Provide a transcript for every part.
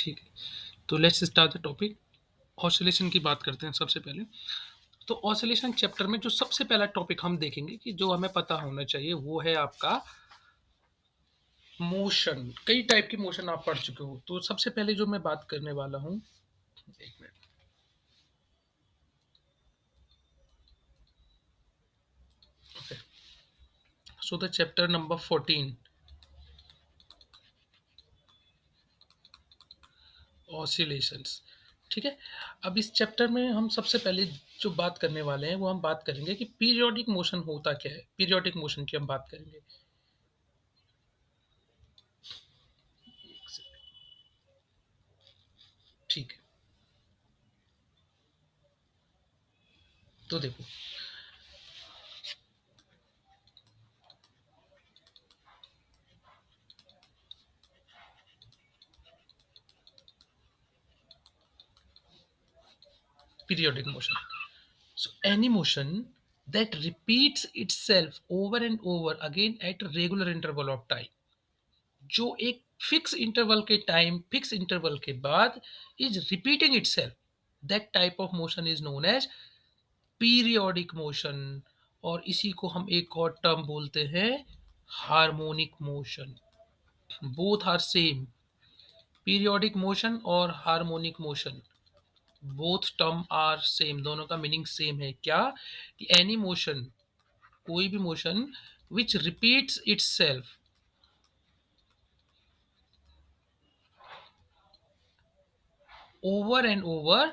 ठीक है, तो let's start the topic. Oscillation की बात करते हैं सबसे पहले। तो ऑसिलेशन चैप्टर में जो सबसे पहला टॉपिक हम देखेंगे कि जो हमें पता होना चाहिए वो है आपका मोशन। कई टाइप की मोशन आप पढ़ चुके हो, तो सबसे पहले जो मैं बात करने वाला हूँ, एक minute. Okay, so the chapter number 14, oscillations. ठीक है, अब इस चैप्टर में हम सबसे पहले जो बात करने वाले हैं वो हम बात करेंगे कि पीरियोडिक मोशन होता क्या है। पीरियोडिक मोशन की हम बात करेंगे। ठीक है, तो देखो, periodic motion. So any motion that repeats itself over and over again at a regular interval of time, जो एक फिक्स इंटरवल के बाद is repeating itself, that type of motion is known as periodic motion. और इसी को हम एक और टर्म बोलते हैं harmonic motion. Both are same, periodic motion और harmonic motion, both term are same, दोनों का मीनिंग सेम है। क्या कि एनी मोशन, कोई भी motion which repeats itself over and over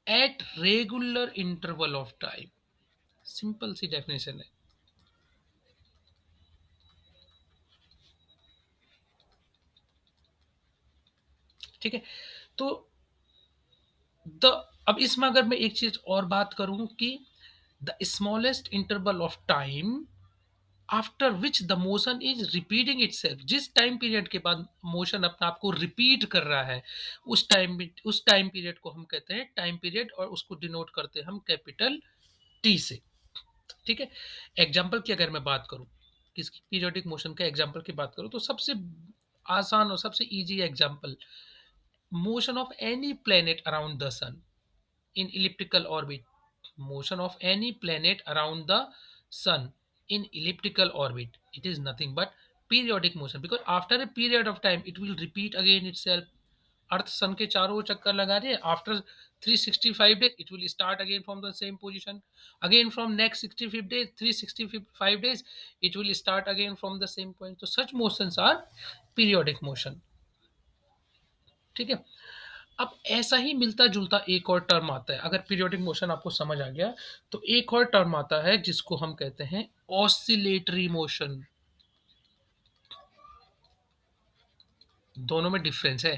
at regular interval of time. Simple सी definition है। ठीक है, तो द अब इसमें अगर मैं एक चीज और बात करूं कि the smallest interval of time after which the motion is repeating itself, जिस टाइम पीरियड के बाद मोशन अपने आप को रिपीट कर रहा है, उस टाइम पीरियड को हम कहते हैं टाइम पीरियड, और उसको डिनोट करते हैं हम कैपिटल टी से। ठीक है, एग्जाम्पल की अगर मैं बात करूं, किसकी पीरियोडिक मोशन का एग्जाम्पल की बात करूं, तो सबसे आसान और सबसे easy example, motion of any planet around the sun in elliptical orbit. Motion of any planet around the sun in elliptical orbit, it is nothing but periodic motion, because after a period of time it will repeat again itself. अर्थ सन के चारों ओर चक्कर लगा रही है, after 365 days it will start again from the same position, again from next 65 days, 365 days it will start again from the same point. So such motions are periodic motion. ठीक है, अब ऐसा ही मिलता जुलता एक और टर्म आता है। अगर पीरियोडिक मोशन आपको समझ आ गया, तो एक और टर्म आता है जिसको हम कहते हैं ऑसिलेटरी मोशन। दोनों में डिफरेंस है।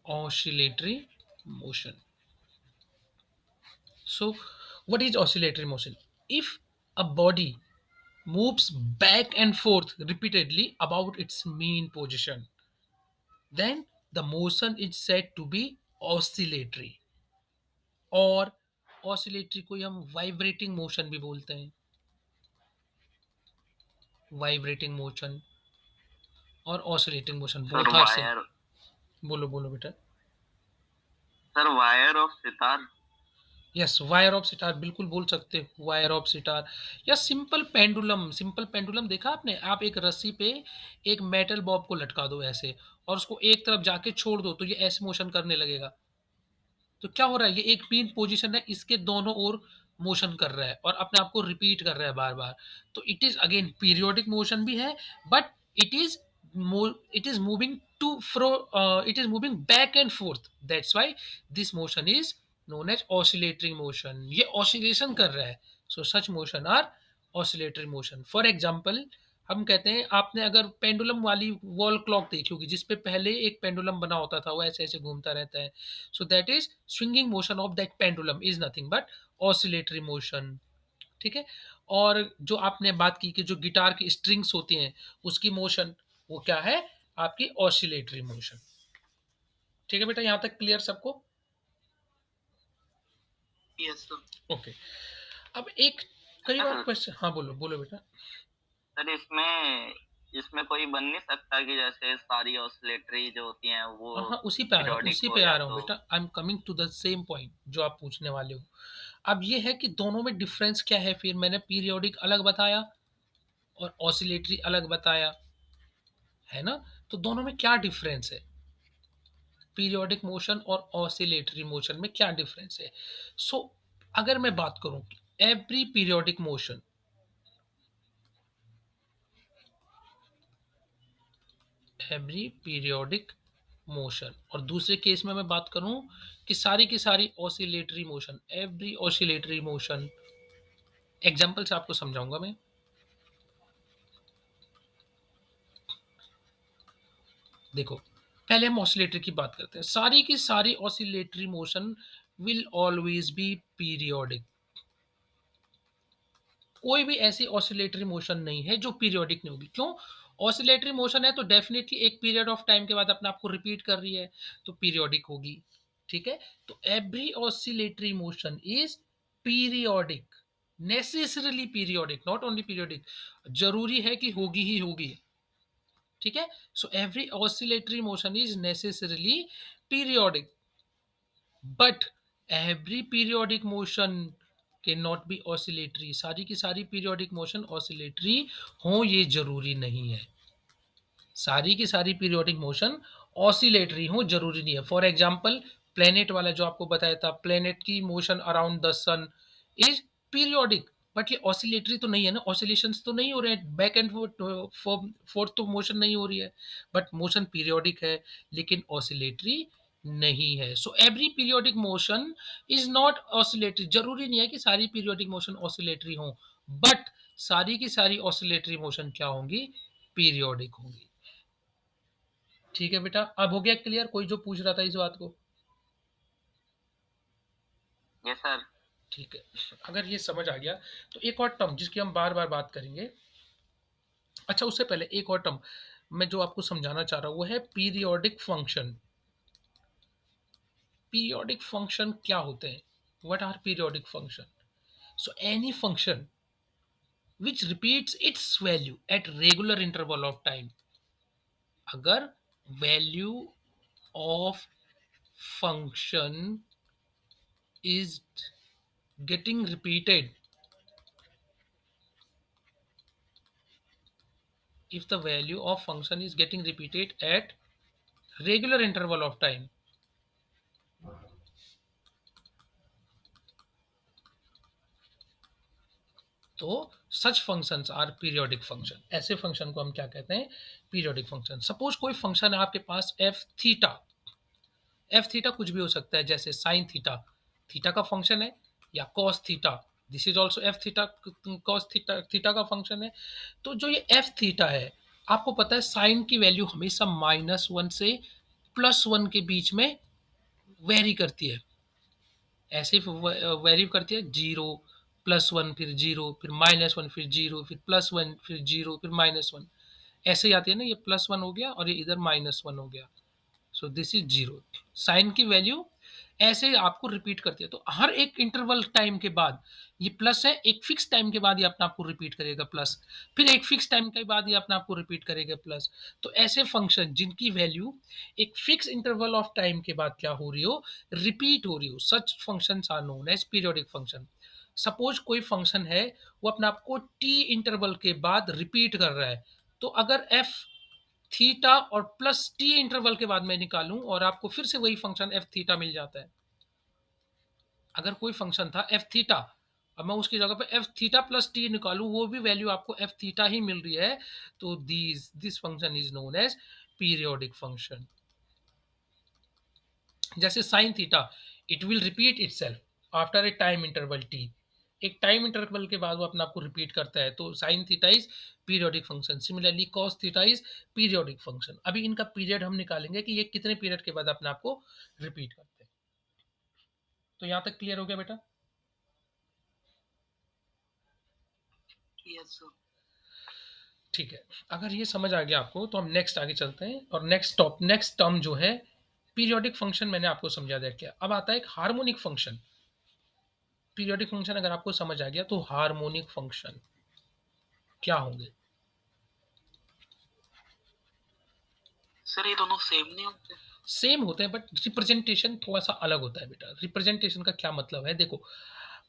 Oscillatory motion, so what is oscillatory motion? If a body moves back and forth repeatedly about its mean position, then the motion is said to be oscillatory। और ऑसिलेटरी को हम vibrating motion भी बोलते हैं। Vibrating motion और oscillating motion sir both are same. Wire बोलो बोलो बेटा। Sir wire of sitar. Yes, wire of sitar बिल्कुल बोल सकते हो, वायर ऑफ सितार। या सिंपल पेंडुलम, सिंपल पेंडुलम देखा आपने? आप एक रस्सी पे एक मेटल बॉब को लटका दो ऐसे, और उसको एक तरफ जाके छोड़ दो, तो ये ऐसे मोशन करने लगेगा। तो क्या हो रहा है, ये एक मेन पोजीशन है, इसके दोनों ओर मोशन कर रहा है और अपने आप को रिपीट कर रहा है बार बार। तो it is again periodic motion भी है, but it is it is moving to fro, it is moving back and forth, that's why this motion is known as oscillatory motion. ये ऑसिलेशन कर रहा है, so such motion are oscillatory motion. For example, हम कहते हैं, आपने अगर pendulum वाली वॉल क्लॉक देखी होगी, जिसपे पहले एक पेंडुलम बना होता था, वो ऐसे ऐसे घूमता रहता है, so that is swinging motion of that pendulum is nothing but oscillatory motion। ठीक है, और जो आपने बात की कि जो गिटार की स्ट्रिंग्स होती हैं उसकी मोशन, वो क्या है? आपकी ऑसिलेटरी मोशन। ठीक है बेटा, यहां तक क्लियर सबको? Yes sir. ओके, अब एक कई बार सर क्वेश्चन, हाँ बोलो बोलो बेटा। सर इसमें इसमें कोई बन नहीं सकता कि जैसे सारी ऑसिलेटरी जो होती हैं वो हाँ, हाँ, पीरियोडिक उसी हो पे आ या रहा हूँ तो बेटा। I am coming to the same point जो आप पूछने वाले हो। अब ये है कि दोनों में डिफरेंस क्या है, फिर मैंने पीरियोडिक अलग बताया और ऑसिलेटरी अलग बताया, है ना? तो दोनों में क्या डिफरेंस है? पीरियोडिक मोशन और ऑसिलेटरी मोशन में क्या डिफरेंस है? सो अगर मैं बात करूँ every periodic motion, every periodic motion, और दूसरे केस में मैं बात करूं कि सारी की सारी oscillatory motion, every oscillatory motion. Example से आपको समझाऊंगा मैं। देखो, पहले हम ऑसिलेटरी की बात करते हैं। सारी की सारी oscillatory motion will always be periodic. कोई भी ऐसी ऑसिलेटरी मोशन नहीं है जो पीरियोडिक नहीं होगी। क्यों? ऑसिलेटरी मोशन है तो डेफिनेटली एक पीरियड ऑफ टाइम के बाद अपने आप को रिपीट कर रही है, तो पीरियोडिक होगी। ठीक है? तो every oscillatory motion is periodic, necessarily periodic, not only periodic, जरूरी है कि होगी ही होगी। ठीक है? So every oscillatory motion is necessarily periodic, but every periodic motion के नॉट बी ऑसिलेटरी। सारी की सारी पीरियोडिक मोशन ऑसिलेटरी हो ये जरूरी नहीं है। सारी की सारी पीरियोडिक मोशन ऑसिलेटरी हो जरूरी नहीं है। फॉर एग्जांपल, प्लेनेट वाला जो आपको बताया था, प्लेनेट की motion around the sun is periodic, but ये ऑसिलेटरी तो नहीं है ना, ऑसिलेशंस तो नहीं हो रहे हैं, बैक एंड फोर्थ तो मोशन नहीं हो रही है, बट मोशन पीरियोडिक है, लेकिन ऑसिलेटरी नहीं है। So every periodic motion is not oscillatory. जरूरी नहीं है कि सारी पीरियोडिक मोशन ऑसिलेटरी हो, बट सारी की सारी ऑसिलेटरी मोशन क्या होंगी? पीरियोडिक होंगी। ठीक है बेटा, अब हो गया क्लियर? कोई जो पूछ रहा था इस बात को? Yes sir. ठीक है, अगर ये समझ आ गया तो एक और टर्म जिसकी हम बार बार बात करेंगे। अच्छा, उससे पहले एक और टर्म मैं जो आपको समझाना चाह रहा हूँ वो है पीरियोडिक फंक्शन। पीरियोडिक फंक्शन क्या होते हैं? What are periodic function? So any function which repeats its value at regular interval of time। अगर value of function is getting repeated, if the value of function is getting repeated at regular interval of time, तो सच functions are periodic function. ऐसे function को हम क्या कहते हैं? Periodic function. Suppose कोई function है आपके पास एफ थीटा। एफ थीटा कुछ भी हो सकता है, जैसे साइन थीटा, थीटा का फंक्शन है, या cos theta, this is also F theta, cos theta theta का फंक्शन है। तो जो ये एफ थीटा है, आपको पता है साइन की वैल्यू हमेशा -1 से +1 के बीच में वेरी करती है। ऐसे वेरी करती है, 0 +1 फिर 0 फिर -1 फिर 0 फिर +1 फिर 0 फिर -1, ऐसे ही आती है ना। ये +1 हो गया और ये इधर -1 हो गया, सो दिस इज 0। साइन की वैल्यू ऐसे आपको रिपीट करती है, तो हर एक इंटरवल टाइम के बाद ये प्लस है, एक फिक्स टाइम के बाद ये अपने आप को रिपीट करेगा प्लस, फिर एक फिक्स टाइम के बाद ये अपने आप को रिपीट करेगा प्लस। तो ऐसे फंक्शन जिनकी वैल्यू एक फिक्स इंटरवल ऑफ टाइम के बाद क्या हो रही हो? रिपीट हो रही हो, such function are known as periodic function. Suppose कोई फंक्शन है, वो अपने आप को टी इंटरवल के बाद रिपीट कर रहा है, तो अगर एफ थीटा और प्लस टी इंटरवल के बाद मैं निकालूं और आपको फिर से वही फंक्शन एफ थीटा मिल जाता है। अगर कोई फंक्शन था एफ थीटा, अब मैं उसकी जगह पे एफ थीटा प्लस टी निकालूं, वो भी वैल्यू आपको एफ थीटा ही मिल रही है, तो this function is known as periodic function. जैसे sine theta, it will repeat itself after a time interval T. एक टाइम इंटरवल के बाद वो अपने आप को रिपीट करता है, तो sine theta is periodic function. Similarly cos theta is periodic function. अभी इनका पीरियड हम निकालेंगे कि ये कितने पीरियड के बाद अपने आप को रिपीट करते हैं। तो यहाँ तक क्लियर हो गया बेटा? Yes sir. ठीक है, अगर ये समझ आ गया आपको तो हम नेक्स्ट आगे चलते हैं, और नेक्स्ट टर्म जो है पीरियोडिक फंक्शन मैंने आपको समझा दिया। क्या अब आता है एक हार्मोनिक फंक्शन। पीरियोडिक फंक्शन अगर आपको समझ आ गया तो हार्मोनिक फंक्शन क्या होंगे? सर ये दोनों सेम नहीं होते? सेम होते हैं बट रिप्रेजेंटेशन थोड़ा-सा अलग होता है बेटा। रिप्रेजेंटेशन का क्या मतलब है देखो,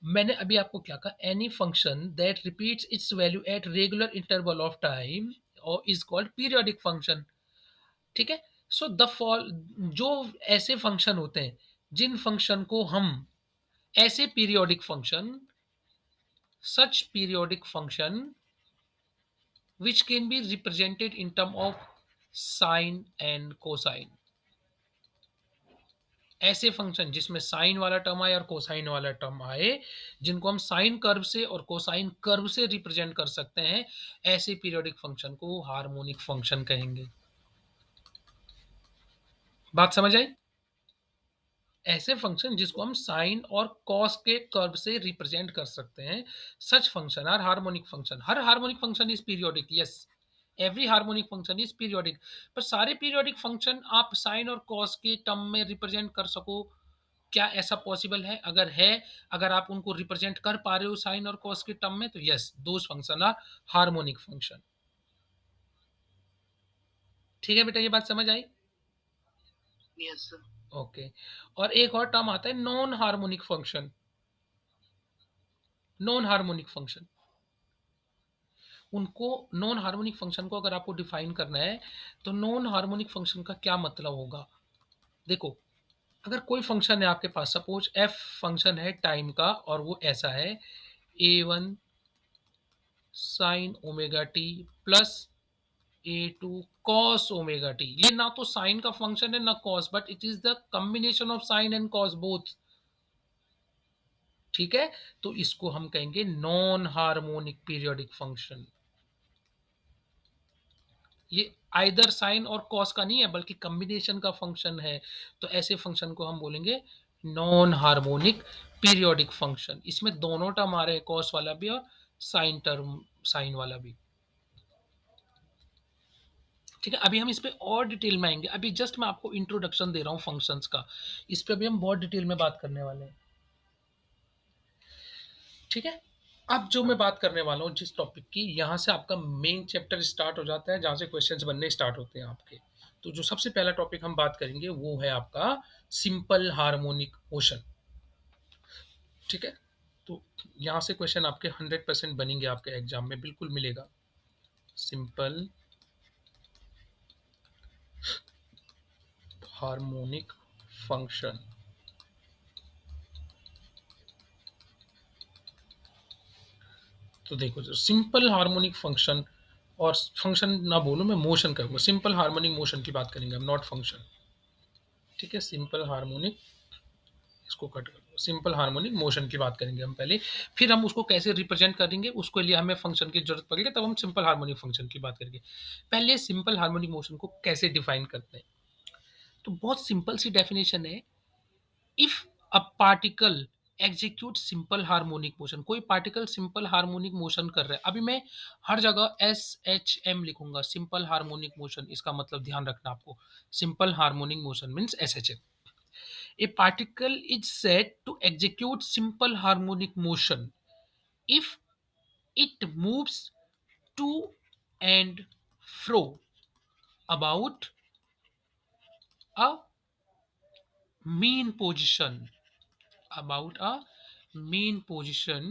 मैंने अभी आपको क्या कहा any function that repeats it's value eight regular interval of time और इज़ कॉल्ड पीरियोडिक फंक्शन, ठीक है? सो द फॉल जो ऐसे फंक्शन होते हैं, जिन फंक्शन को हम ऐसे periodic function such periodic function which can be represented in term of sine and cosine, ऐसे फंक्शन जिसमें साइन वाला टर्म आए और कोसाइन वाला टर्म आए, जिनको हम साइन कर्व से और कोसाइन कर्व से रिप्रेजेंट कर सकते हैं, ऐसे पीरियोडिक फंक्शन को हार्मोनिक फंक्शन कहेंगे। बात समझ आई? ऐसे फंक्शन जिसको हम साइन और कॉस के कर्व से रिप्रेजेंट कर सकते हैं, such function are harmonic function. हर harmonic function is periodic, yes, every harmonic function is periodic. पर सारे पीरियोडिक फंक्शन आप साइन और कॉस के टर्म में रिप्रेजेंट कर सको, क्या ऐसा पॉसिबल है? अगर है, अगर आप उनको रिप्रेजेंट कर पा रहे हो साइन और कॉस के टर्म में, तो yes, those function are harmonic function. ठीक है बेटा, ये बात समझ आई? Yes sir. ओके। और एक और टर्म आता है non harmonic function. Non harmonic function, उनको नॉन हार्मोनिक फंक्शन को अगर आपको डिफाइन करना है, तो नॉन हार्मोनिक फंक्शन का क्या मतलब होगा? देखो, अगर कोई फंक्शन है आपके पास, सपोज एफ फंक्शन है टाइम का और वो ऐसा है a1 sign omega T plus a2 cos omega T, ये ना तो साइन का फंक्शन है ना cos, but it is the combination of sine and cos both, ठीक है? तो इसको हम कहेंगे नॉन हार्मोनिक पीरियोडिक फंक्शन। ये आइदर साइन और कॉस का नहीं है बल्कि कॉम्बिनेशन का फंक्शन है, तो ऐसे फंक्शन को हम बोलेंगे नॉन हार्मोनिक पीरियोडिक फंक्शन। इसमें दोनों टर्म आ रहे हैं, कॉस वाला भी और साइन टर्म, साइन वाला भी, ठीक है? अभी हम इस पे और डिटेल में आएंगे, अभी जस्ट मैं आपको इंट्रोडक्शन दे रहा हूँ फंक्शंस का, इस पे अभी हम बहुत डिटेल में बात करने वाले हैं, ठीक है? अब जो मैं बात करने वाला हूँ जिस टॉपिक की, यहाँ से आपका मेन चैप्टर स्टार्ट हो जाता है, जहाँ से क्वेश्चंस बनने स्टार्ट होते हैं आपके। तो जो सबसे पहला टॉपिक हम बात करेंगे वो है आपका सिंपल हार्मोनिक मोशन, ठीक है? तो यहाँ से क्वेश्चन आपके 100% बनेंगे, आपके एग्जाम में बिल्कुल मिलेगा। सिंपल हार्मोनिक फंक्शन, तो देखो जो सिंपल हार्मोनिक फंक्शन, और फंक्शन ना बोलो, मैं मोशन करूँगा, सिंपल हार्मोनिक मोशन की बात करेंगे हम, नॉट फंक्शन, ठीक है? सिंपल हार्मोनिक, इसको कट कर दो, सिंपल हार्मोनिक मोशन की बात करेंगे हम पहले, फिर हम उसको कैसे रिप्रेजेंट करेंगे उसके लिए हमें फंक्शन की जरूरत पड़ेगी, तब हम सिंपल हार्मोनिक फंक्शन की बात करेंगे। पहले सिंपल हार्मोनिक मोशन को कैसे डिफाइन करते हैं, तो बहुत सिंपल सी डेफिनेशन है, if a particle execute simple harmonic motion, कोई पार्टिकल सिंपल हार्मोनिक मोशन कर रहा है, अभी मैं हर जगह एस एच एम लिखूंगा, सिंपल हार्मोनिक मोशन, इसका मतलब ध्यान रखना आपको, simple harmonic motion means S H M. A particle is said to execute simple harmonic motion if it moves to and fro about a mean position, about a mean position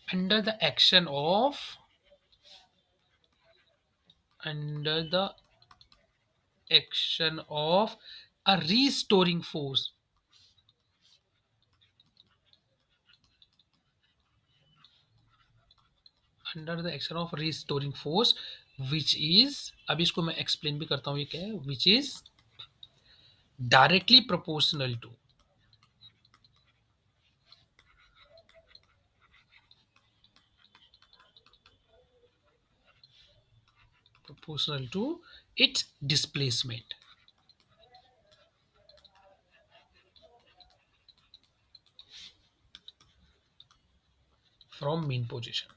under the action of, under the action of a restoring force, under the action of restoring force, which is, अब इसको मैं explain भी करता हूँ ये क्या है, which is directly proportional to, proportional to its displacement from mean position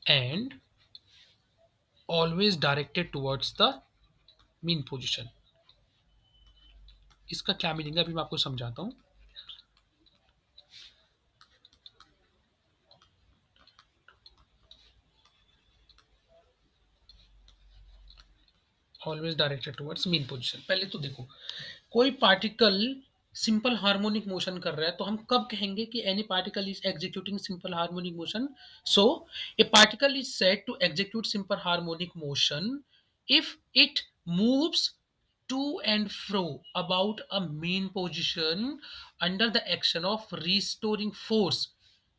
and always directed towards the mean position। इसका क्या मीनिंग है अभी मैं आपको समझाता हूँ। Always directed towards mean position. पहले तो देखो, कोई पार्टिकल सिंपल हार्मोनिक मोशन कर रहा है तो हम कब कहेंगे कि any particle is executing simple harmonic motion? So a particle is said to execute simple harmonic motion if it moves to and fro about a mean position under the action of restoring force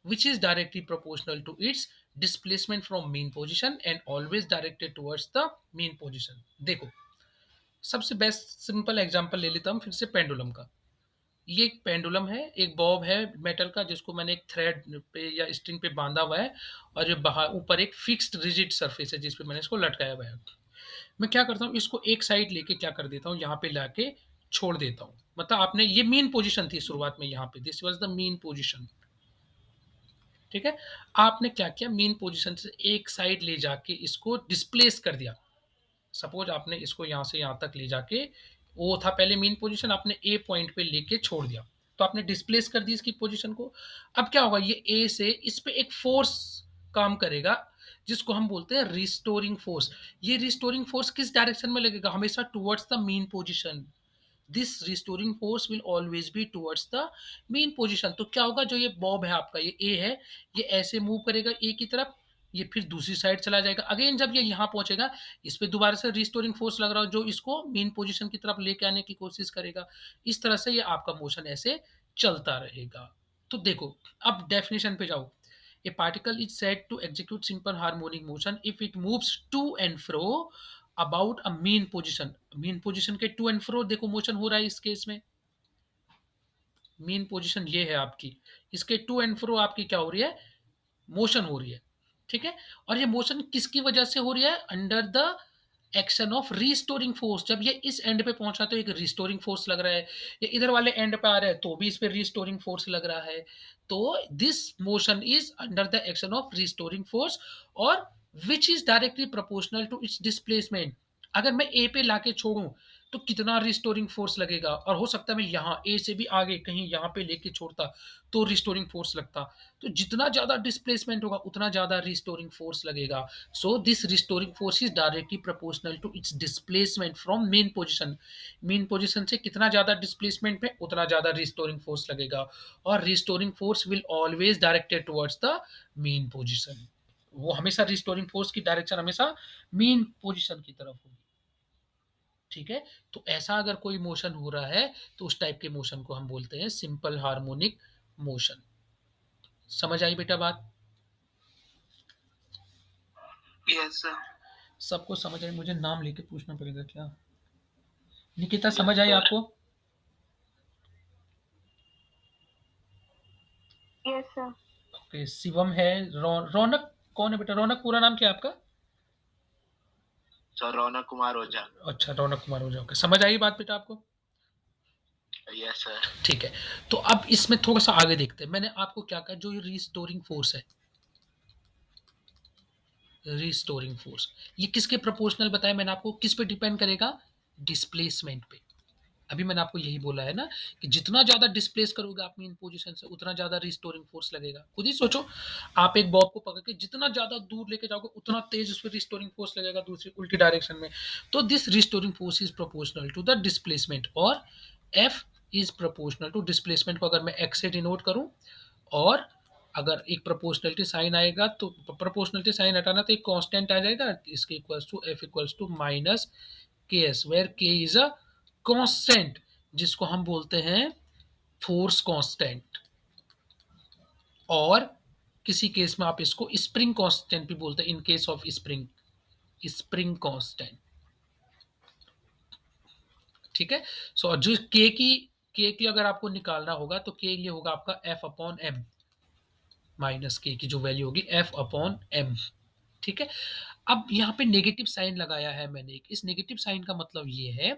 which is directly proportional to its displacement from mean position and always directed towards the mean position। देखो, सबसे best simple example ले लेता हूँ फिर से pendulum का। ये एक पेंडुलम है, एक बॉब है मेटल का जिसको मैंने एक थ्रेड पे या स्ट्रिंग पे बांधा हुआ है, और ये बाहर ऊपर एक फिक्स्ड रिजिड सरफेस है जिस पे मैंने इसको लटकाया हुआ है। मैं क्या करता हूँ, इसको एक साइड लेके क्या कर देता हूँ, यहाँ पे लाके छोड़ देता हूँ। मतलब आपने, ये मीन पोजीशन थी शुरुआत में, यहाँ पे this was the mean position. ठीक है, आपने क्या किया, मीन पोजीशन से एक साइड ले जाके इसको डिस्प्लेस कर दिया। सपोज आपने इसको यहाँ से यहाँ तक ले जाके, वो था पहले मीन पोजीशन, आपने ए पॉइंट पे लेके छोड़ दिया, तो आपने डिस्प्लेस कर दी इसकी पोजीशन को। अब क्या होगा, ये ए से इस पे एक फोर्स काम करेगा जिसको हम बोलते हैं रिस्टोरिंग फोर्स। ये रिस्टोरिंग फोर्स किस डायरेक्शन में लगेगा, हमेशा towards the mean position. This restoring force will always be towards the main position. तो क्या होगा, जो ये बॉब है आपका, ये ए है, ये ऐसे मूव करेगा ए की तरफ, ये फिर दूसरी साइड चला जाएगा। अगेन जब ये यहाँ पहुंचेगा, इस पे दोबारा से रिस्टोरिंग फोर्स लग रहा हो जो इसको मेन पोजीशन की तरफ लेके आने की कोशिश करेगा। इस तरह से ये आपका मोशन ऐसे चलता रहेगा। तो देखो, अब डेफिनेशन पे जाओ। A particle is said to execute simple harmonic motion if it moves to and fro about a mean position। mean position के to and fro देखो मोशन हो रहा है इस केस में। मीन पोजीशन ये है आपकी, इसके टू एंड फ्रो आपकी क्या हो रही है, मोशन हो रही है। ठीक है, और ये मोशन किसकी वजह से हो रही है, under the action of restoring force. जब ये इस एंड पे पहुंचा तो एक रिस्टोरिंग फोर्स लग रहा है, ये इधर वाले एंड पे आ रहा है तो भी इस पे रिस्टोरिंग फोर्स लग रहा है। तो this motion is under the action of restoring force, और which is directly proportional to its displacement. अगर मैं ए पे लाके छोड़ूं तो कितना रिस्टोरिंग फोर्स लगेगा, और हो सकता है मैं यहाँ ए से भी आगे कहीं यहाँ पे लेके छोड़ता तो रिस्टोरिंग फोर्स लगता। तो जितना ज्यादा डिस्प्लेसमेंट होगा उतना ज्यादा रिस्टोरिंग फोर्स लगेगा। So this restoring force is directly proportional to its displacement from mean position. Mean position से कितना ज्यादा डिस्प्लेसमेंट पे उतना ज्यादा रिस्टोरिंग फोर्स लगेगा, और restoring force will always directed towards the main position. वो हमेशा रिस्टोरिंग फोर्स की डायरेक्शन हमेशा मेन पोजीशन की तरफ होगी। ठीक है, तो ऐसा अगर कोई मोशन हो रहा है तो उस टाइप के मोशन को हम बोलते हैं सिंपल हार्मोनिक मोशन। समझ आई बेटा बात? Yes sir. सबको समझ आई? मुझे नाम लेके पूछना पड़ेगा क्या? निकिता यस समझ आई सर। आपको? Yes sir. ओके, शिवम है, रौनक कौन है बेटा? रौनक पूरा नाम क्या है आपका? सर रौनक कुमार ओझा। अच्छा, रौनक कुमार हो जाओगे। समझ आई बात बेटा आपको? Yes sir. ठीक है, तो अब इसमें थोड़ा सा आगे देखते हैं। मैंने आपको क्या कहा, जो ये रिस्टोरिंग फोर्स है, रिस्टोरिंग फोर्स ये किसके प्रोपोर्शनल बताया मैंने आपको, किस पे डिपेंड करेगा, डिस्प्लेसमेंट पे। अभी मैंने आपको यही बोला है ना कि जितना ज्यादा डिस्प्लेस करोगे आप मीन पोजीशन से उतना ज्यादा रिस्टोरिंग फोर्स लगेगा। खुद ही सोचो, आप एक बॉब को पकड़ के जितना ज्यादा दूर लेके जाओगे उतना तेज उस पर रिस्टोरिंग फोर्स लगेगा दूसरी उल्टी डायरेक्शन में। तो this restoring force is proportional to the displacement, और F is proportional to displacement को अगर मैं एक्स से डिनोट करूं, और अगर एक प्रोपोर्शनलिटी साइन आएगा तो प्रोपोर्शनलिटी साइन हटाना तो एक कांस्टेंट आ जाएगा, इसके equals to F equals to minus K S, where K is a constant जिसको हम बोलते हैं फोर्स कांस्टेंट, और किसी केस में आप इसको स्प्रिंग कांस्टेंट भी बोलते हैं, in case of spring, spring constant. ठीक है, सो जो के की अगर आपको निकालना होगा तो के ये होगा आपका एफ अपॉन एम, माइनस के की जो वैल्यू होगी एफ अपॉन एम। ठीक है, अब यहाँ पे नेगेटिव साइन लगाया है मैंने एक। इस नेगेटिव साइन का मतलब ये है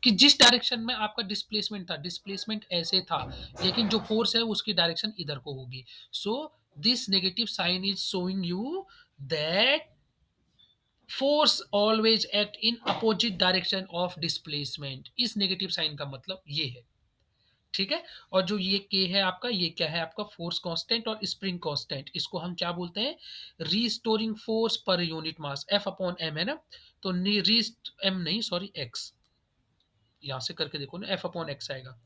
कि जिस डायरेक्शन में आपका डिस्प्लेसमेंट था, डिस्प्लेसमेंट ऐसे था, लेकिन जो फोर्स है उसकी डायरेक्शन इधर को होगी। So this negative sign is showing you that force always act in opposite direction of displacement. इस नेगेटिव साइन का मतलब ये है। ठीक है। और जो ये के है आपका, ये क्या है आपका, फोर्स कांस्टेंट और स्प्रिंग कांस्टेंट, इसको हम क्या बोलते हैं, restoring force per unit mass, F upon M है ना। तो रीस्ट एम नहीं, सॉरी एक्स, यहां से करके देखो ना, एफ अपॉन एक्स आएगा।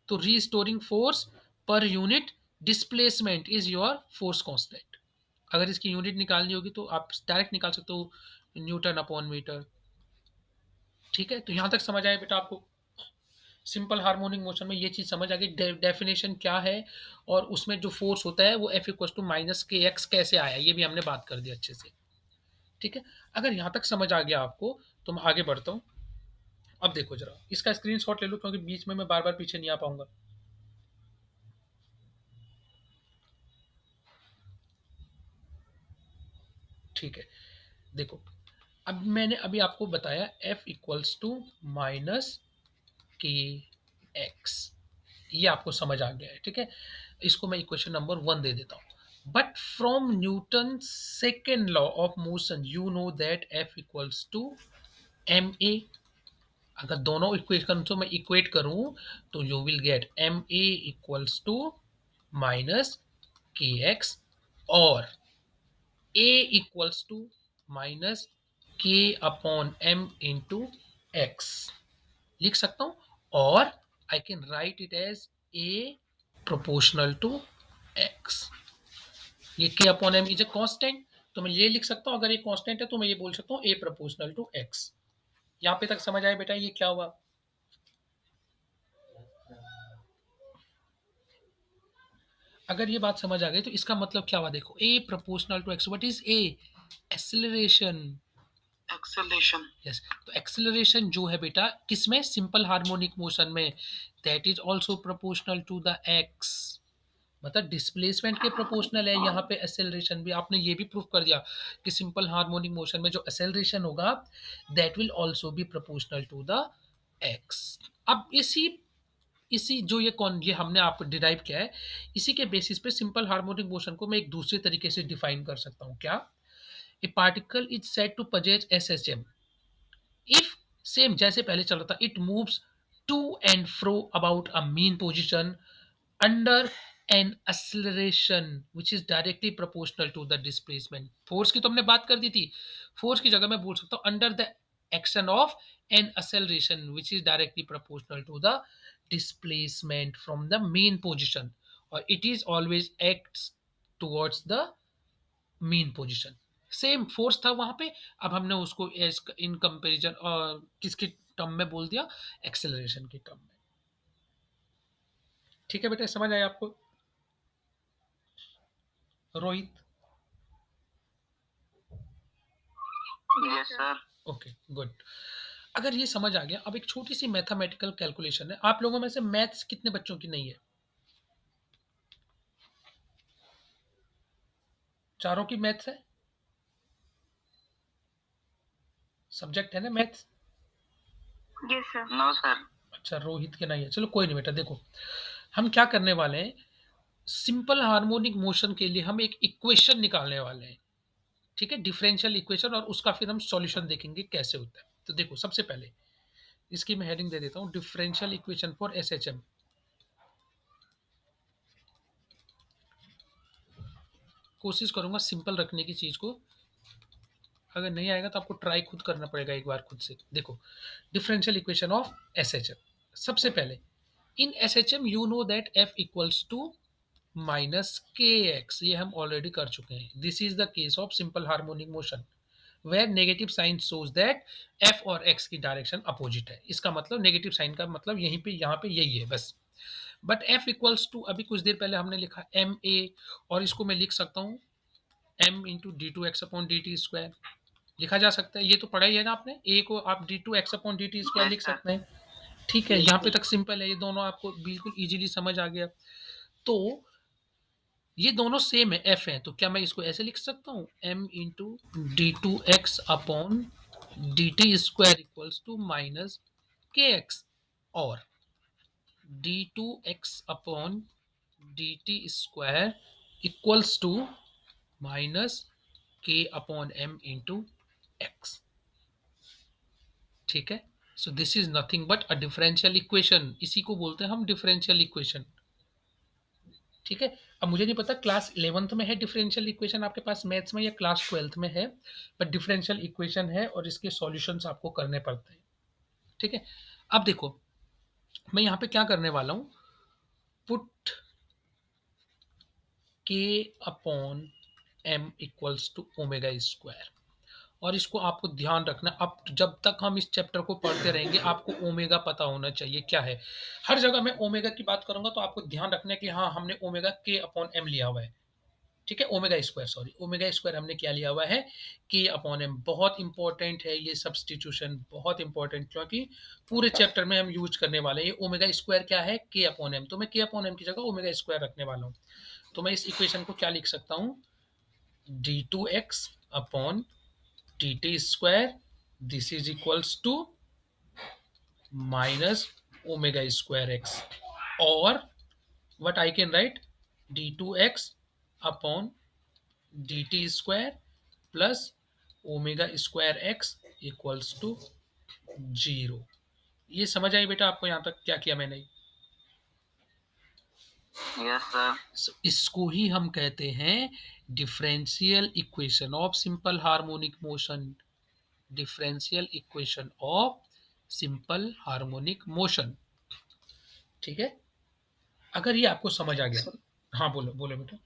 तो restoring force per unit displacement is your force constant. अगर इसकी यूनिट निकालनी होगी तो आप डायरेक्ट निकाल सकते हो, न्यूटन अपॉन मीटर। ठीक है, तो यहां तक समझ आया बेटा आपको। सिंपल हार्मोनिक मोशन में ये चीज समझ आ गई, डेफिनेशन क्या है, और उसमें जो फोर्स होता है वो F equal to minus K x कैसे आया, ये भी हमने बात कर दी अच्छे से। ठीक है, अगर यहाँ तक समझ आ गया आपको तो मैं आगे बढ़ता हूँ। अब देखो जरा इसका स्क्रीनशॉट ले लो, क्योंकि बीच में मैं बार बार पीछे नहीं आ पाऊंगा। ठीक है, देखो, अब मैंने अभी आपको बताया F equals to minus K X, ये आपको समझ आ गया है। ठीक है, इसको मैं इक्वेशन नंबर 1 दे देता हूं। But from Newton second law of motion you know that F equals to M A. अगर दोनों इक्वेशन को मैं इक्वेट करूं तो you will get M A equals to minus K X, और A equals to minus K upon M into X लिख सकता हूं। और I can write it as A proportional to X. ये K upon M is a constant, तो मैं ये लिख सकता हूं, अगर ये कांस्टेंट है तो मैं ये बोल सकता हूं ए प्रोपोर्शनल टू एक्स। यहां पे तक समझ आए बेटा ये क्या हुआ। अगर ये बात समझ आ गई तो इसका मतलब क्या हुआ, देखो A proportional to X, what is A, acceleration. Acceleration, yes. तो एक्सेलरेशन जो है बेटा किसमें, सिंपल हार्मोनिक मोशन में, that is also proportional to the X. मतलब डिस्प्लेसमेंट के प्रोपोर्शनल है यहाँ पे एक्सेलरेशन भी। आपने ये भी प्रूव कर दिया कि सिंपल हार्मोनिक मोशन में जो एक्सेलरेशन होगा that will also be proportional to the X. अब इसी इसी जो ये हमने आप डिराइव किया है, इसी के बेसिस पे सिंपल हार्मोनिक मोशन को मैं एक दूसरे तरीके से डिफाइन कर सकता हूँ। क्या, a particle is said to possess S H M if, same जैसे पहले चल रहा था, it moves to and fro about a mean position under an acceleration which is directly proportional to the displacement। Force की तो हमने बात कर दी थी, फोर्स की जगह मैं बोल सकता हूँ under the action of an acceleration which is directly proportional to the displacement from the main position, और it is always acts towards the mean position। Same force था वहां पे, अब हमने उसको एज इन कंपेरिजन किसके टर्म में बोल दिया, एक्सेलरेशन के टर्म में। ठीक है बेटा, समझ आया आपको Rohit. Yes sir. Okay good. अगर ये समझ आ गया, अब एक छोटी सी मैथमेटिकल कैलकुलेशन है। आप लोगों में से मैथ्स कितने बच्चों की नहीं है, चारों की मैथ्स है, सब्जेक्ट है ना maths. Yes sir. No sir. अच्छा, रोहित के नहीं है, चलो कोई नहीं बेटा। देखो हम क्या करने वाले हैं, सिंपल हार्मोनिक मोशन के लिए हम एक इक्वेशन निकालने वाले हैं। ठीक है, डिफरेंशियल इक्वेशन, और उसका फिर हम सॉल्यूशन देखेंगे कैसे होता है। तो देखो सबसे पहले इसकी मैं हेडिंग दे देता हूँ, डिफरेंशियल इक्वेशन फॉर एसएचएम। कोशिश करूंगा सिंपल रखने की चीज को, अगर नहीं आएगा तो आपको ट्राई खुद करना पड़ेगा एक बार खुद से। देखो डिफरेंशियल इक्वेशन ऑफ एसएचएम, सबसे पहले इन SHM you know that F equals to minus K X, ये हम ऑलरेडी कर चुके हैं। This is the case of simple harmonic motion where negative sign shows that F और एक्स की डायरेक्शन अपोजिट है। इसका मतलब नेगेटिव साइन का मतलब यहीं पे यहाँ पे यही है बस। बट एफ इक्वल्स टू, अभी कुछ देर पहले हमने लिखा एम ए, और इसको मैं लिख सकता हूँ M into D two X upon D T square, लिखा जा सकता है। ये तो पढ़ा ही है ना आपने, ए को आप D two X upon D T square लिख सकते हैं। ठीक है, यहाँ पे तक सिंपल है, ये दोनों आपको बिल्कुल इजीली समझ आ गया। तो ये दोनों सेम है, एफ है, तो क्या मैं इसको ऐसे लिख सकता हूँ, M into D two X upon D T square equals to minus K X, और D two X upon D T square equals to minus K upon M into X. ठीक है, so this is nothing but a differential equation, इसी को बोलते हैं हम differential equation. ठीक है, अब मुझे नहीं पता क्लास 11th में है डिफरेंशियल इक्वेशन आपके पास मैथ्स में या क्लास 12th में है, बट डिफरेंशियल इक्वेशन है और इसके सॉल्यूशंस आपको करने पड़ते हैं। ठीक है, अब देखो मैं यहाँ पे क्या करने वाला हूँ, put K upon M equals to omega square, और इसको आपको ध्यान रखना, अब जब तक हम इस चैप्टर को पढ़ते रहेंगे आपको ओमेगा पता होना चाहिए क्या है। हर जगह मैं ओमेगा की बात करूंगा तो आपको ध्यान रखना है कि हाँ हमने ओमेगा के अपॉन एम लिया हुआ है। ठीक है, omega square, sorry omega square हमने क्या लिया हुआ है, के अपॉन एम। बहुत इंपॉर्टेंट है ये सब्सटीट्यूशन, बहुत इंपॉर्टेंट, क्योंकि पूरे चैप्टर में हम यूज करने वाले हैं। ये ओमेगा स्क्वायर क्या है, के अपॉन एम, तो मैं के अपॉन एम की जगह ओमेगा स्क्वायर रखने वाला हूँ। तो मैं इस इक्वेशन को क्या लिख सकता हूँ, D two X upon T T square, this is equals to minus omega square X, और what I can write, d2x upon dt square plus omega square X equals to 0। ये समझ आई बेटा आपको यहाँ तक क्या किया मैंने? Yes sir. So, इसको ही हम कहते हैं differential equation of simple harmonic motion, differential equation of simple harmonic motion. ठीक है, अगर ये आपको समझ आ गया, हाँ बोलो बोलो बेटा।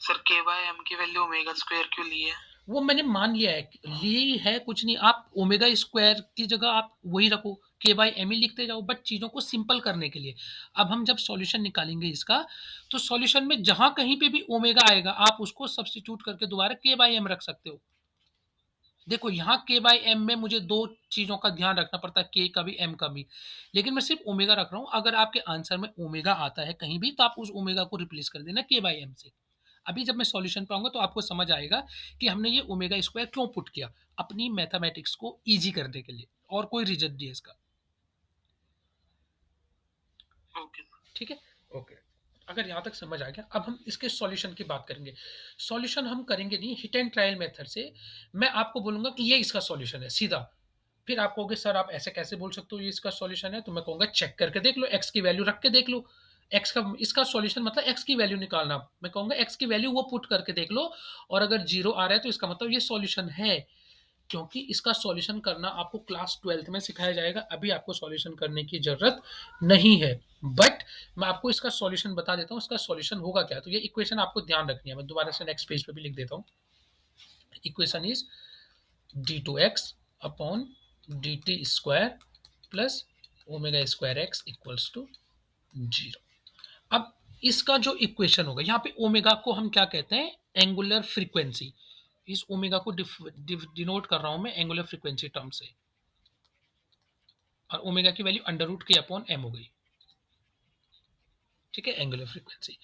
सर के बाय एम की वैल्यू ओमेगा स्क्वायर क्यों ली है? वो मैंने मान लिया है, ली है कुछ नहीं, आप ओमेगा स्क्वायर की जगह आप वही रखो, के बाई एम ही लिखते जाओ, बट चीज़ों को सिंपल करने के लिए। अब हम जब सॉल्यूशन निकालेंगे इसका, तो सॉल्यूशन में जहां कहीं पे भी ओमेगा आएगा आप उसको सब्स्टिट्यूट करके दोबारा के बाई एम रख सकते हो। देखो यहाँ के बाई एम में मुझे दो चीज़ों का ध्यान रखना पड़ता है, के का भी एम का भी, लेकिन मैं सिर्फ ओमेगा रख रहा हूँ। अगर आपके आंसर में ओमेगा आता है कहीं भी तो आप उस ओमेगा को रिप्लेस कर देना के बाई एम से। अभी जब मैं सॉल्यूशन पे आऊंगा तो आपको समझ आएगा कि हमने ये ओमेगा स्क्वायर क्यों पुट किया, अपनी मैथमेटिक्स को इजी करने के लिए, और कोई रीजन नहीं है इसका। ओके ठीक है, ओके, अगर यहाँ तक समझ आ गया, अब हम इसके सॉल्यूशन की बात करेंगे। सॉल्यूशन हम करेंगे नहीं हिट एंड ट्रायल मेथड से, मैं आपको बोलूंगा कि ये इसका सॉल्यूशन है सीधा, फिर आप कहोगे सर आप ऐसे कैसे बोल सकते हो ये इसका सॉल्यूशन है, तो मैं कहूंगा चेक करके देख लो, एक्स की वैल्यू रख के देख लो, एक्स का इसका सॉल्यूशन मतलब एक्स की वैल्यू निकालना, मैं कहूंगा एक्स की वैल्यू वो पुट करके देख लो, और अगर जीरो आ रहा है तो इसका मतलब ये सॉल्यूशन है, क्योंकि इसका सॉल्यूशन करना आपको क्लास 12th में सिखाया जाएगा, अभी आपको सॉल्यूशन करने की जरूरत नहीं है। बट मैं आपको इसका सॉल्यूशन बता देता हूँ, इसका सॉल्यूशन होगा क्या, तो ये इक्वेशन आपको ध्यान रखनी है, मैं दोबारा से नेक्स्ट पेज पे भी लिख देता हूँ। Equation is d2x upon dt square plus omega square X equals to 0। अब इसका जो इक्वेशन होगा, यहाँ पे ओमेगा को हम क्या कहते हैं, एंगुलर फ्रीक्वेंसी, इस ओमेगा को डिनोट कर रहा हूं मैं एंगुलर फ्रीक्वेंसी टर्म से, और ओमेगा की value under root K upon M हो गई। ठीक है, एंगुलर फ्रीक्वेंसी।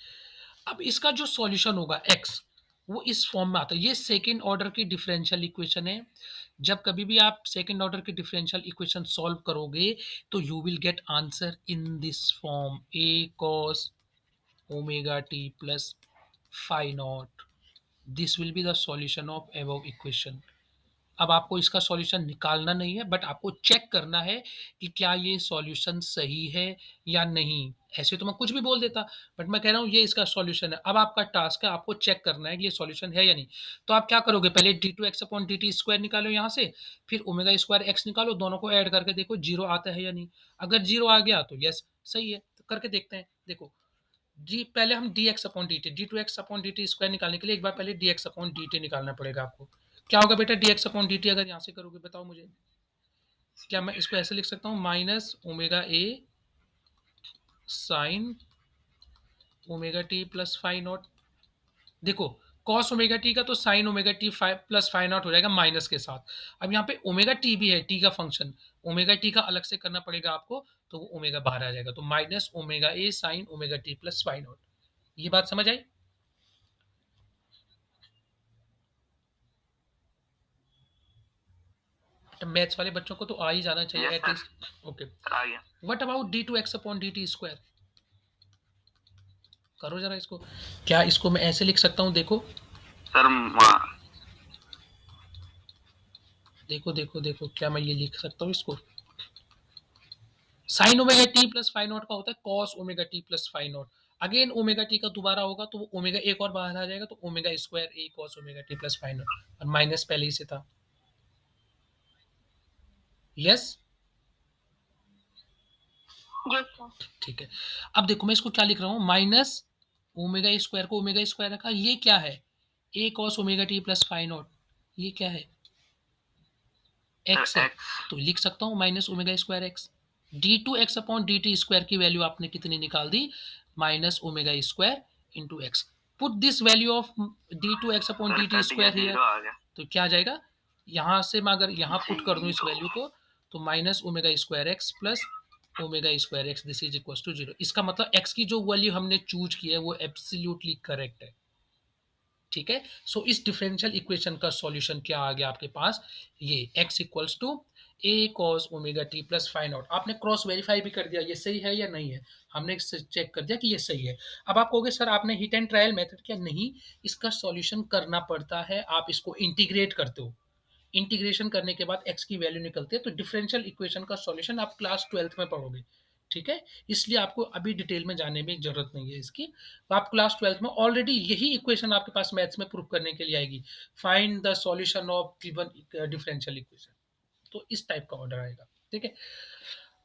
अब इसका जो सॉल्यूशन होगा एक्स, वो इस फॉर्म में आता है, ये सेकेंड ऑर्डर की डिफरेंशियल इक्वेशन है। जब कभी भी आप सेकेंड ऑर्डर की डिफरेंशियल इक्वेशन सॉल्व करोगे तो you will get answer in this form, A cos omega T plus phi naught, this will be the solution of above equation. अब आपको इसका सॉल्यूशन निकालना नहीं है, बट आपको चेक करना है कि क्या ये सॉल्यूशन सही है या नहीं। ऐसे तो मैं कुछ भी बोल देता, बट मैं कह रहा हूँ ये इसका सॉल्यूशन है। अब आपका टास्क है, आपको चेक करना है कि ये सॉल्यूशन है या नहीं। तो आप क्या करोगे, पहले D two X upon D T square निकालो यहाँ से, फिर ओमेगा स्क्वायर एक्स निकालो, दोनों को ऐड करके देखो जीरो आता है या नहीं। अगर जीरो आ गया तो यस सही है, तो करके देखते हैं। देखो जी, पहले हम D X upon D T, D two X upon D T square निकालने के लिए एक बार पहले D X upon D T निकालना पड़ेगा आपको। क्या होगा बेटा D X upon D T, अगर यहाँ से करोगे बताओ मुझे, क्या मैं इसको ऐसे लिख सकता हूँ, minus omega A sine omega T plus phi naught. देखो कॉस ओमेगा टी का तो sine omega T phi plus five naught हो जाएगा माइनस के साथ। अब यहाँ पे ओमेगा टी भी है, टी का फंक्शन, ओमेगा टी का अलग से करना पड़ेगा आपको, तो वो ओमेगा बाहर आ जाएगा, तो minus omega A sine omega T plus five naught. ये बात समझ आई? मैथ्स वाले बच्चों को तो आ ही जाना चाहिए एटलीस्ट। ओके, आ गया। What about D two X upon D T square, करो जरा इसको, क्या इसको मैं ऐसे लिख सकता हूँ, देखो सर देखो देखो देखो, क्या मैं ये लिख सकता हूँ इसको, sign omega T plus five not का होता है cos omega T plus five not. Again omega T का दोबारा होगा तो वो ओमेगा एक और बाहर आ जाएगा, तो omega square A cos omega T plus five not, और माइनस पहले ही से था। Yes, yes sir. ठीक है। अब देखो मैं इसको क्या लिख रहा हूँ, माइनस ओमेगा स्क्वायर को ओमेगा स्क्वायर रखा, ये क्या है, A cos omega T plus five naught, ये क्या है, एक्स सर है, एक्स। तो लिख सकता हूँ minus omega square X. D two X upon D T square की वैल्यू आपने कितनी निकाल दी, minus omega square into X. Put this value of D two X upon sir D T cut गया, स्क्वायर हियर, जीरो आ गया। तो क्या आ जाएगा, यहाँ से मैं अगर यहाँ पुट कर दूँ इस जीरो। वैल्यू को, तो minus omega square X plus omega square X this is equal to zero. इसका मतलब एक्स की जो वैल्यू हमने चूज की है वो एब्सोल्युटली करेक्ट है। ठीक है, सो इस डिफरेंशियल इक्वेशन का सॉल्यूशन क्या आ गया आपके पास, ये x equals to A cos omega T plus five naught. आपने क्रॉस वेरीफाई भी कर दिया ये सही है या नहीं है, हमने चेक कर दिया कि ये सही है। अब आप कहोगे सर आपने हिट एंड ट्रायल मेथड किया, नहीं, इसका सॉल्यूशन करना पड़ता है, आप इसको इंटीग्रेट करते हो, इंटीग्रेशन करने के बाद x की वैल्यू निकलती है, तो डिफरेंशियल इक्वेशन का सॉल्यूशन आप क्लास 12th में पढ़ोगे। ठीक है, इसलिए आपको अभी डिटेल में जाने में जरूरत नहीं है इसकी, तो आप क्लास 12th में ऑलरेडी यही इक्वेशन आपके पास मैथ्स में प्रूव करने के लिए आएगी, find the solution of given differential equation, तो इस टाइप का ऑर्डर आएगा। ठीक है,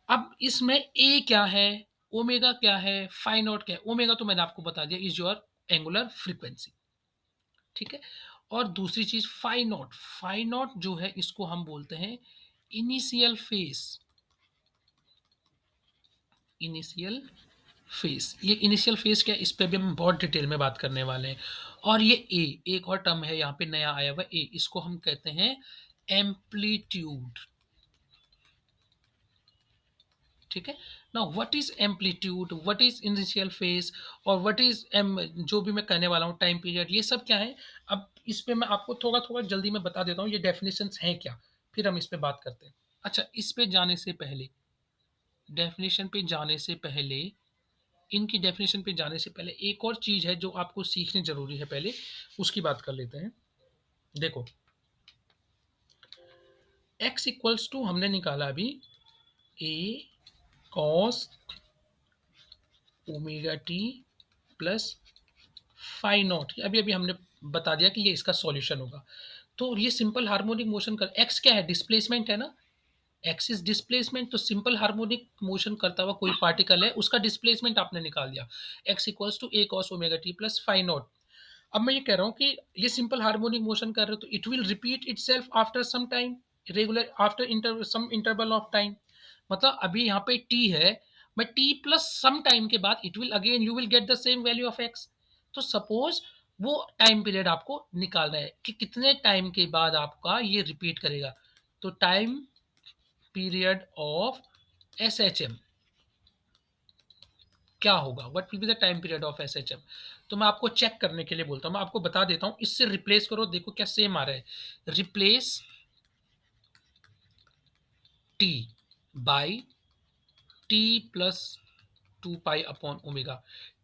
अब इसमें ए क्या है, ओमेगा क्या है, फाइ नॉट क्या है। ओमेगा तो मैंने आपको बता दिया इज योर एंगुलर फ्रीक्वेंसी। ठीक है, और दूसरी चीज फाइ नॉट, फाइ नॉट जो है इसको हम बोलते हैं इनिशियल फेस, इनिशियल फेस। ये इनिशियल फेस क्या है, इस पे भी हम बहुत डिटेल में बात करने वाले हैं। और ये ए, एक और टर्म है यहाँ पे नया आया हुआ ए, इसको हम कहते हैं एम्पलीट्यूड। ठीक है ना, what is amplitude, what is initial face, और व्हाट इज एम, जो भी मैं कहने वाला हूँ टाइम पीरियड, ये सब क्या है। अब इस पे मैं आपको थोड़ा थोड़ा जल्दी में बता देता हूँ ये डेफिनेशंस हैं क्या, फिर हम इस पे बात करते हैं। अच्छा, इस पे जाने से पहले, डेफिनेशन पे जाने से पहले, इनकी डेफिनेशन पे जाने से पहले एक और चीज है जो आपको सीखनी जरूरी है, पहले उसकी बात कर लेते हैं। देखो, x इक्वल्स टू हमने निकाला अभी a cos omega T plus phi naught, अभी अभी हमने बता दिया कि ये इसका सॉल्यूशन होगा। तो ये सिंपल हार्मोनिक मोशन कर, x क्या है, डिस्प्लेसमेंट है ना, एक्स इज डिस्प्लेसमेंट, तो सिंपल हार्मोनिक मोशन करता हुआ कोई पार्टिकल है उसका डिस्प्लेसमेंट आपने निकाल दिया, x equals to A cos omega T plus phi naught. अब मैं ये कह रहा हूँ कि ये सिंपल हार्मोनिक मोशन कर रहे हो तो it will repeat itself after some time, regular after some interval of time. मतलब अभी यहाँ पे t है, मैं t प्लस सम टाइम के बाद it will again you will get the same value of x। तो सपोज वो टाइम पीरियड आपको निकालना है कि कितने टाइम के बाद आपका ये रिपीट करेगा, तो time period of S H M क्या होगा, what will be the time period of S H M. तो मैं आपको चेक करने के लिए बोलता हूँ, मैं आपको बता देता हूँ, इससे रिप्लेस करो, देखो क्या सेम आ रहा है, replace T by T plus two pi upon omega,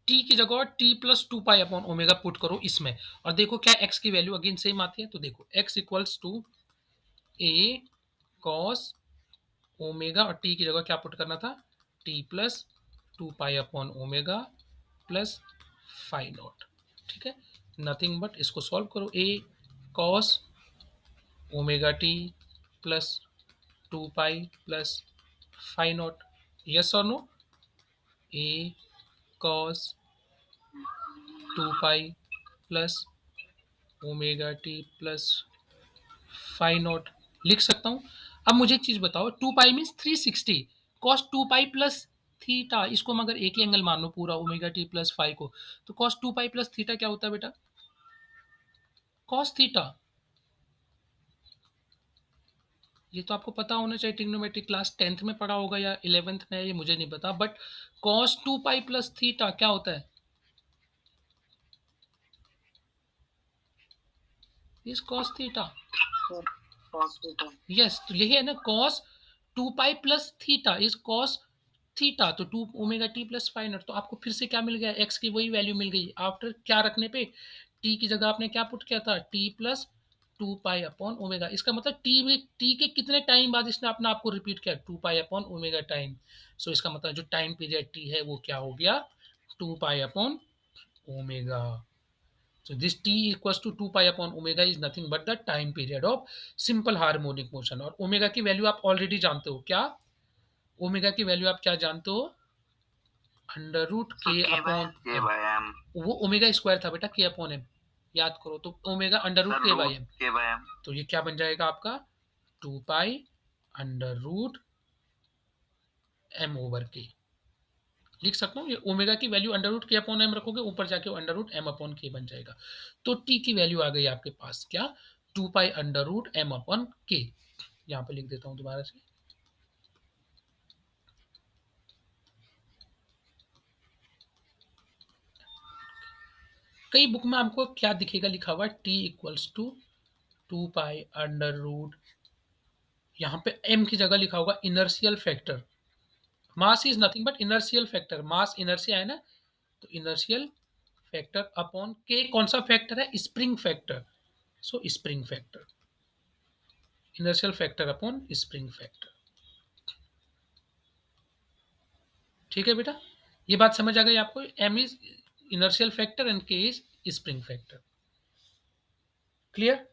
T की जगह T plus two pi upon omega put करो इसमें, और देखो क्या एक्स की वैल्यू अगेन सेम आती है, तो देखो x equals to A cos omega, और टी की जगह क्या पुट करना था, t plus two pi upon omega plus phi naught. ठीक है, नथिंग बट इसको सॉल्व करो, A cos omega T plus two pi plus phi naught, yes और no, A cos two pi plus omega T plus phi naught लिख सकता हूँ। अब मुझे एक चीज़ बताओ, two pi means 360, cos two pi plus theta, इसको हम अगर एक ही एंगल मान लो पूरा ओमेगा टी प्लस फाइ को, तो cos two pi plus theta क्या होता है बेटा, कॉस थीटा। ये तो आपको पता होना चाहिए, ट्रिग्नोमेट्री क्लास 10th में पढ़ा होगा या 11th में, ये मुझे नहीं पता, but cos two pi plus theta क्या होता है, इस कॉस थीटा। यस, तो यही है ना, cos two pi plus theta is cos theta, तो two omega T plus phi naught, तो आपको फिर से क्या मिल गया, एक्स की वही वैल्यू मिल गई, आफ्टर क्या रखने पे, टी की जगह आपने क्या पुट किया था, टी प्लस 2 पाई अपॉन ओमेगा। इसका मतलब टी के कितने टाइम बाद इसने अपने आप को रिपीट किया, 2 पाई अपॉन ओमेगा टाइम। सो इसका मतलब जो टाइम पीरियड टी है वो क्या हो गया, 2 पाई upon omega. So this t equals to 2 pi upon omega is nothing but the time period of simple harmonic motion। और ओमेगा की वैल्यू आप ऑलरेडी जानते हो क्या, ओमेगा की वैल्यू आप क्या जानते हो, under root So K K by upon K M. by M. वो ओमेगा स्क्वायर था बेटा, के अपॉन एम, याद करो। तो omega under root Sir, K by root M. K by M. तो ये क्या बन जाएगा आपका, 2 pi under root M over K. लिख सकता हूँ, ये ओमेगा की value under root K upon M रखोगे, ऊपर जाके अंडर रूट एम अपॉन के बन जाएगा। तो टी की वैल्यू आ गई आपके पास क्या, 2 pi under root M upon K. यहाँ पे लिख देता हूँ दोबारा से। कई बुक में आपको क्या दिखेगा लिखा हुआ, T equals to 2 pi under root, यहाँ पे एम की जगह लिखा होगा inertial factor. Mass is nothing but inertial factor, mass inertia है ना, तो इनर्शियल फैक्टर अपॉन के, कौन सा फैक्टर है, spring factor. So spring factor, inertial factor upon spring factor. ठीक है बेटा, ये बात समझ आ गई आपको, M is inertial factor and K is spring factor. Clear.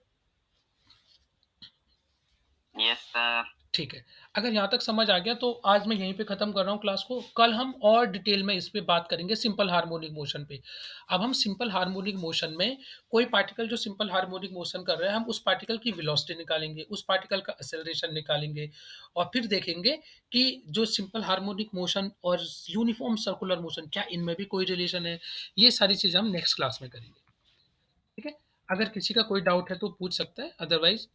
Yes, sir. ठीक है, अगर यहाँ तक समझ आ गया तो आज मैं यहीं पे ख़त्म कर रहा हूँ क्लास को। कल हम और डिटेल में इस पे बात करेंगे सिंपल हार्मोनिक मोशन पे। अब हम सिंपल हार्मोनिक मोशन में कोई पार्टिकल जो सिंपल हार्मोनिक मोशन कर रहा है, हम उस पार्टिकल की वेलोसिटी निकालेंगे, उस पार्टिकल का एक्सेलरेशन निकालेंगे, और फिर देखेंगे कि जो सिंपल हार्मोनिक मोशन और यूनिफॉर्म सर्कुलर मोशन, क्या इनमें भी कोई रिलेशन है। ये सारी चीज़ें हम नेक्स्ट क्लास में करेंगे। ठीक है, अगर किसी का कोई डाउट है तो पूछ सकता है, अदरवाइज